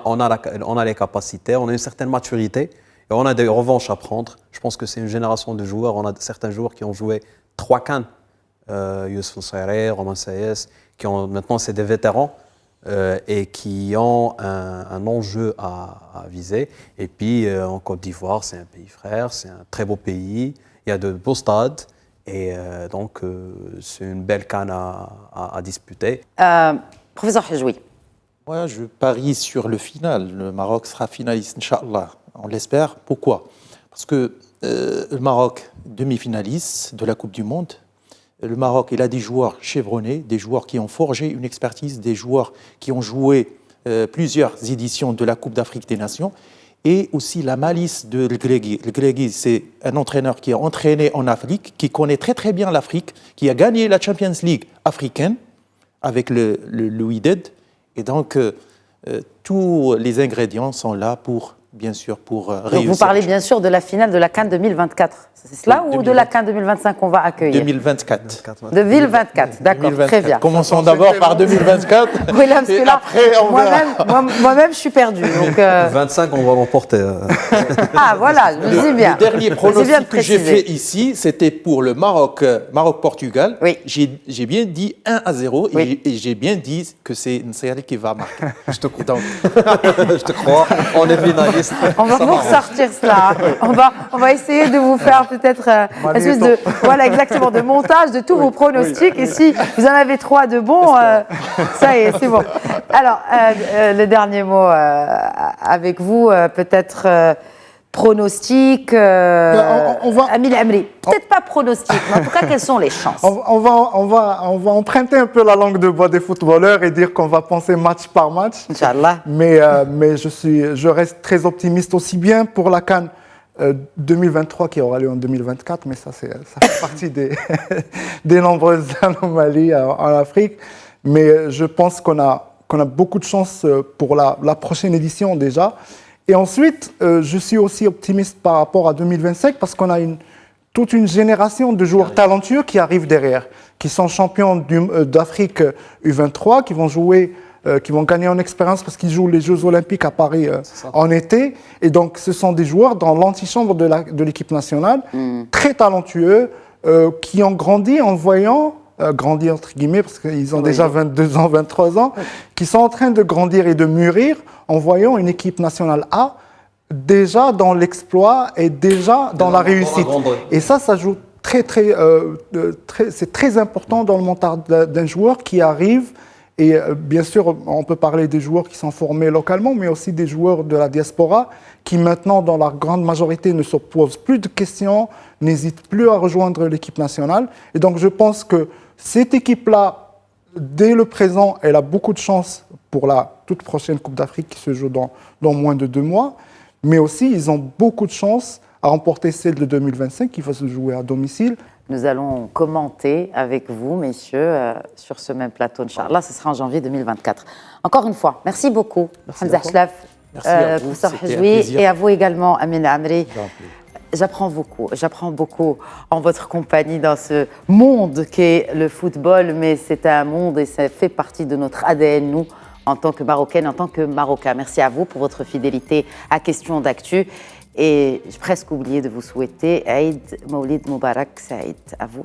On a les capacités, on a une certaine maturité, et on a des revanches à prendre. Je pense que c'est une génération de joueurs. On a certains joueurs qui ont joué 3 CAN. Youssef N'Sairi, Romain Saïs, qui ont maintenant, c'est des vétérans et qui ont un enjeu à viser. Et puis, en Côte d'Ivoire, c'est un pays frère, c'est un très beau pays, il y a de beaux stades. Et donc, c'est une belle CAN à disputer. Professeur Hedjoui. Moi, je parie sur le final. Le Maroc sera finaliste, Inch'Allah. On l'espère. Pourquoi? Parce que le Maroc, demi-finaliste de la Coupe du Monde, le Maroc, il a des joueurs chevronnés, des joueurs qui ont forgé une expertise, des joueurs qui ont joué plusieurs éditions de la Coupe d'Afrique des Nations, et aussi la malice de El Gregui. El Gregui, c'est un entraîneur qui a entraîné en Afrique, qui connaît très très bien l'Afrique, qui a gagné la Champions League africaine avec le Wydad. Et donc, tous les ingrédients sont là pour, bien sûr, pour réussir. Donc vous parlez bien sûr de la finale de la CAN 2024. C'est cela ou de la CAN 2025 qu'on va accueillir? 2024. 2024, d'accord, très bien. Commençons d'abord par 2024. Oui, là, parce que là, après, on verra. moi-même, je suis perdue. Donc, 25, on va l'emporter. Ah, voilà, je me dis bien. Le dernier C'est bien de pronostic que j'ai préciser. fait ici, c'était pour le Maroc-Portugal. Oui. J'ai bien dit 1-0 Oui. et j'ai bien dit que c'est N'Sairi qui va marquer. Je te crois. Donc, Je te crois. On est finaliste. On va vous ressortir cela. On va essayer de vous faire peut-être une espèce de, voilà, exactement, de montage de tous vos pronostics. Et si vous en avez 3 de bons, ça y est, c'est bon. Alors, le dernier mot avec vous, peut-être pronostic. On va- Amine Amri. Peut-être pas pronostic, mais en tout cas, quelles sont les chances? On va emprunter un peu la langue de bois des footballeurs et dire qu'on va penser match par match. Inch'Allah. Mais je reste très optimiste aussi bien pour la CAN 2023 qui aura lieu en 2024, mais ça fait partie des nombreuses anomalies en Afrique. Mais je pense qu'on a beaucoup de chance pour la prochaine édition déjà. Et ensuite, je suis aussi optimiste par rapport à 2025 parce qu'on a toute une génération de joueurs talentueux qui arrivent derrière, qui sont champions d'Afrique U23, qui vont gagner en expérience parce qu'ils jouent les Jeux Olympiques à Paris en été. Et donc, ce sont des joueurs dans l'antichambre de l'équipe nationale, très talentueux, qui ont grandi en voyant, grandi entre guillemets, parce qu'ils ont déjà 22 ans, 23 ans, qui sont en train de grandir et de mûrir en voyant une équipe nationale A déjà dans l'exploit et déjà dans la réussite. Et ça joue c'est très important dans le mental d'un joueur qui arrive. Et bien sûr, on peut parler des joueurs qui sont formés localement, mais aussi des joueurs de la diaspora qui maintenant, dans la grande majorité, ne se posent plus de questions, n'hésitent plus à rejoindre l'équipe nationale. Et donc, je pense que cette équipe-là, dès le présent, elle a beaucoup de chance pour la toute prochaine Coupe d'Afrique qui se joue dans moins de 2 mois. Mais aussi, ils ont beaucoup de chance à remporter celle de 2025 qui va se jouer à domicile. Nous allons commenter avec vous, messieurs, sur ce même plateau, Inch'Allah. Ce sera en janvier 2024. Encore une fois, merci beaucoup, Hamza Hlaf, Merci à vous, professeur c'était un Hedjoui, plaisir. et à vous également, Amine Amri. J'apprends beaucoup en votre compagnie dans ce monde qu'est le football, mais c'est un monde et ça fait partie de notre ADN, nous, en tant que Marocaines, en tant que Marocains. Merci à vous pour votre fidélité à Questions d'Actu. Et j'ai presque oublié de vous souhaiter Eid Maulid Moubarak Saïd. À vous.